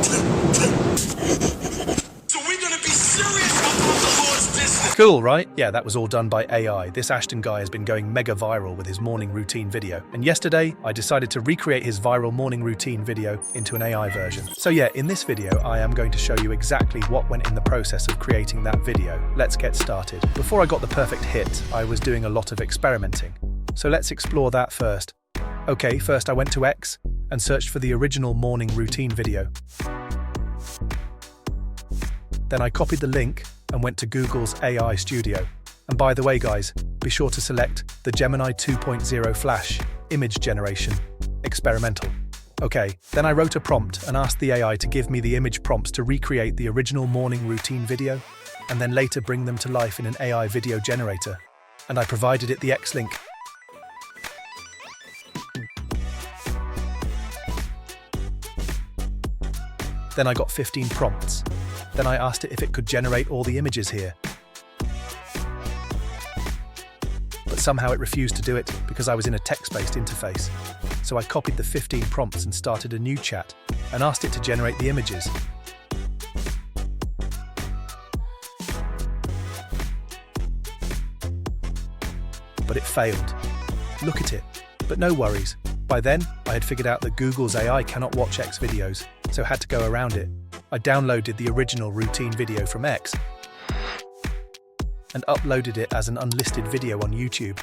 So we're gonna be serious about the Lord's business. Cool, right? Yeah, that was all done by AI. This Ashton guy has been going mega viral with his morning routine video. And yesterday, I decided to recreate his viral morning routine video into an AI version. So yeah, in this video, I am going to show you exactly what went in the process of creating that video. Let's get started. Before I got the perfect hit, I was doing a lot of experimenting. So let's explore that first. Okay, first I went to X and searched for the original morning routine video. Then I copied the link and went to Google's AI Studio. And by the way, guys, be sure to select the Gemini 2.0 Flash Image Generation Experimental. Okay, then I wrote a prompt and asked the AI to give me the image prompts to recreate the original morning routine video, and then later bring them to life in an AI video generator. And I provided it the X link. Then I got 15 prompts. Then I asked it if it could generate all the images here. But somehow it refused to do it because I was in a text-based interface. So I copied the 15 prompts and started a new chat and asked it to generate the images. But it failed. Look at it. But no worries. By then, I had figured out that Google's AI cannot watch X videos, so had to go around it. I downloaded the original routine video from X and uploaded it as an unlisted video on YouTube.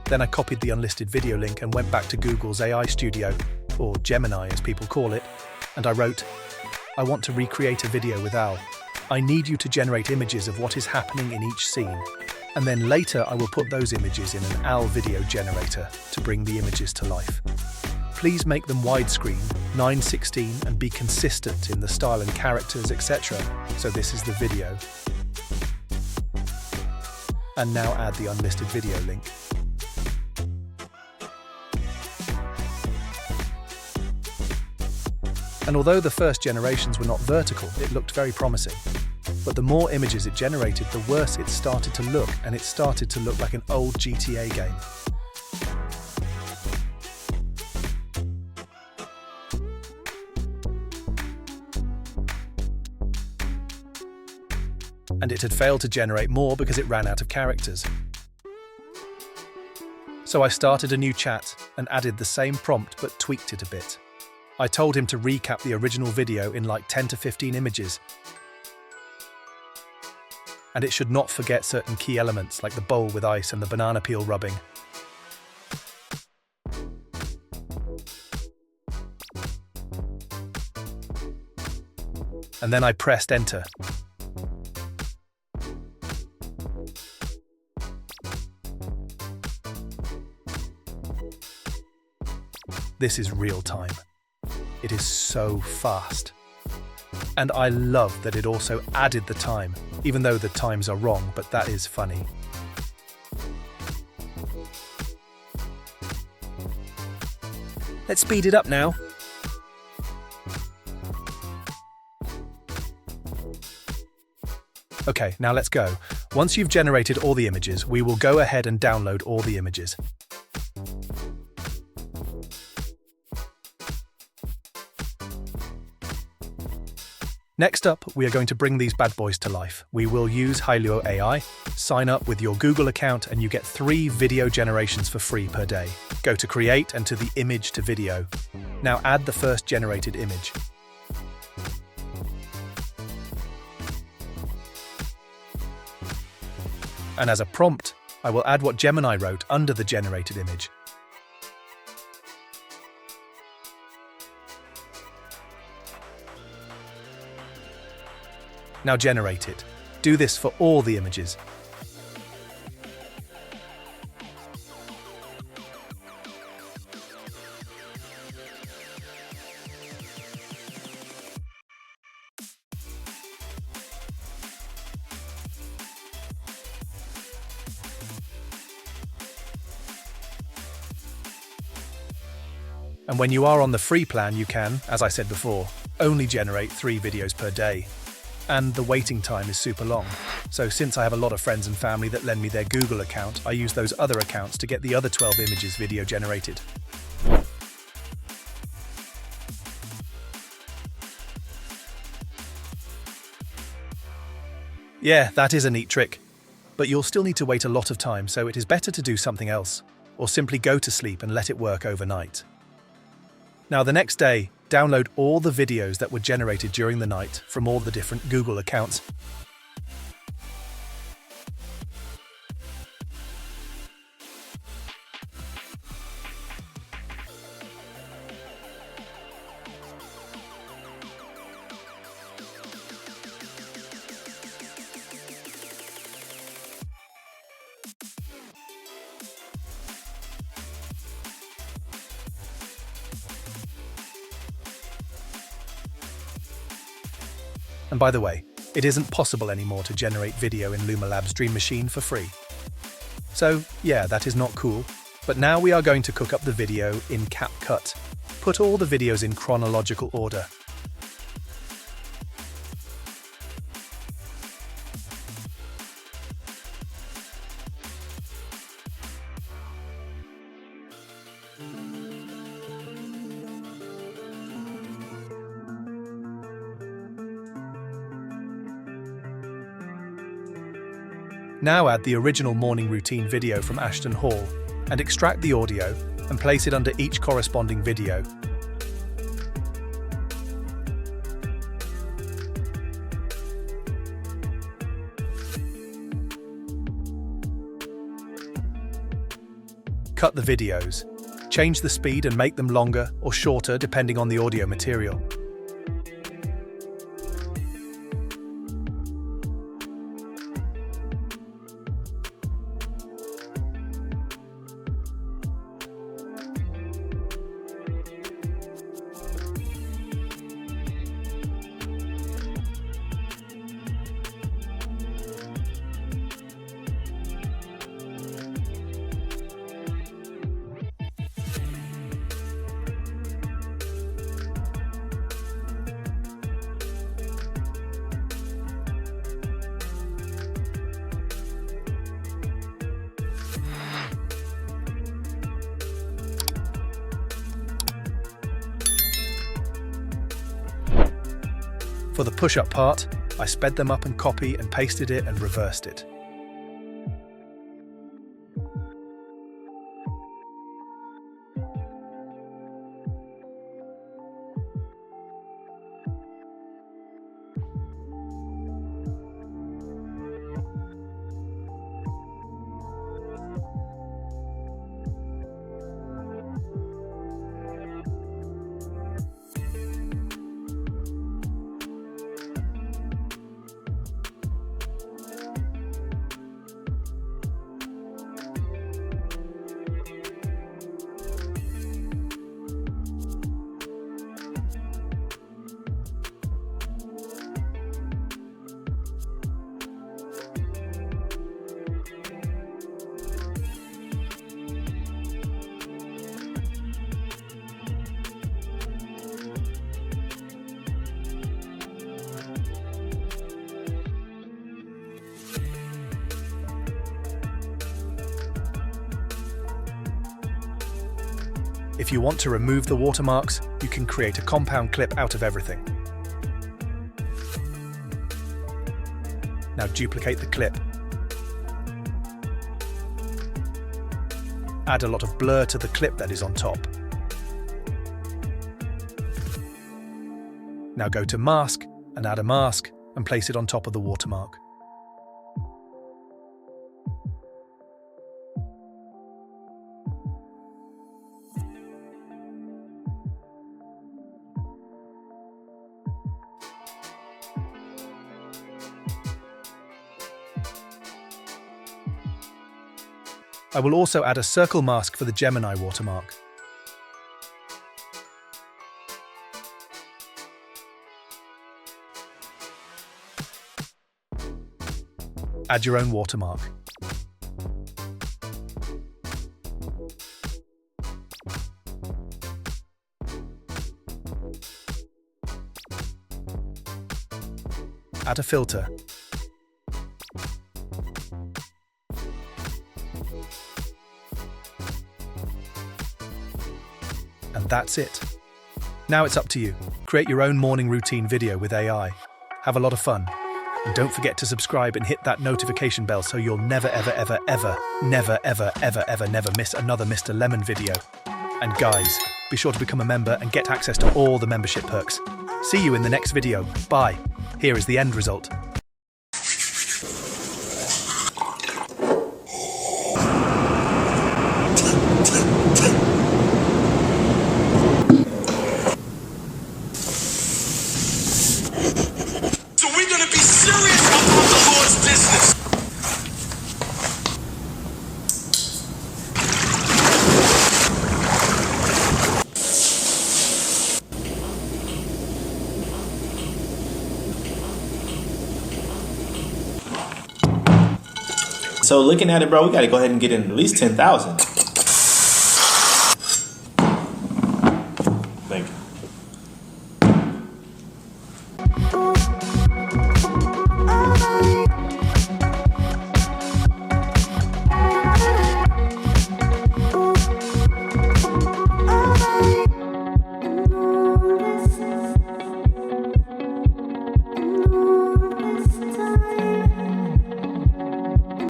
Then I copied the unlisted video link and went back to Google's AI Studio, or Gemini as people call it, and I wrote, "I want to recreate a video with Al. I need you to generate images of what is happening in each scene. And then later I will put those images in an AL video generator to bring the images to life. Please make them widescreen, 9:16, and be consistent in the style and characters, etc. So this is the video. And now add the unlisted video link. And although the first generations were not vertical, it looked very promising. But the more images it generated, the worse it started to look, and it started to look like an old GTA game. And it had failed to generate more because it ran out of characters. So I started a new chat and added the same prompt but tweaked it a bit. I told him to recap the original video in like 10 to 15 images. And it should not forget certain key elements like the bowl with ice and the banana peel rubbing. And then I pressed enter. This is real time. It is so fast. And I love that it also added the time, even though the times are wrong, but that is funny. Let's speed it up now. Okay, now let's go. Once you've generated all the images, we will go ahead and download all the images. Next up, we are going to bring these bad boys to life. We will use Hailuo AI, sign up with your Google account, and you get 3 video generations for free per day. Go to Create and to the Image to Video. Now add the first generated image. And as a prompt, I will add what Gemini wrote under the generated image. Now generate it. Do this for all the images. And when you are on the free plan, you can, as I said before, only generate 3 videos per day. and the waiting time is super long. So since I have a lot of friends and family that lend me their Google account, I use those other accounts to get the other 12 images video generated. Yeah, that is a neat trick. But you'll still need to wait a lot of time, so it is better to do something else, or simply go to sleep and let it work overnight. Now the next day, download all the videos that were generated during the night from all the different Google accounts. And by the way, it isn't possible anymore to generate video in Luma Labs Dream Machine for free. So yeah, that is not cool. But now we are going to cook up the video in CapCut. Put all the videos in chronological order. Now add the original morning routine video from Ashton Hall and extract the audio and place it under each corresponding video. Cut the videos. Change the speed and make them longer or shorter depending on the audio material. For the push-up part, I sped them up and copy and pasted it and reversed it. If you want to remove the watermarks, you can create a compound clip out of everything. Now duplicate the clip. Add a lot of blur to the clip that is on top. Now go to Mask and add a mask and place it on top of the watermark. I will also add a circle mask for the Gemini watermark. Add your own watermark. Add a filter. And that's it. Now it's up to you. Create your own morning routine video with AI. Have a lot of fun. And don't forget to subscribe and hit that notification bell so you'll never miss another Mr. Lemon video. And guys, be sure to become a member and get access to all the membership perks. See you in the next video. Bye. Here is the end result. So we're gonna be serious about the Lord's business. So looking at it, bro, we got to go ahead and get in at least 10,000.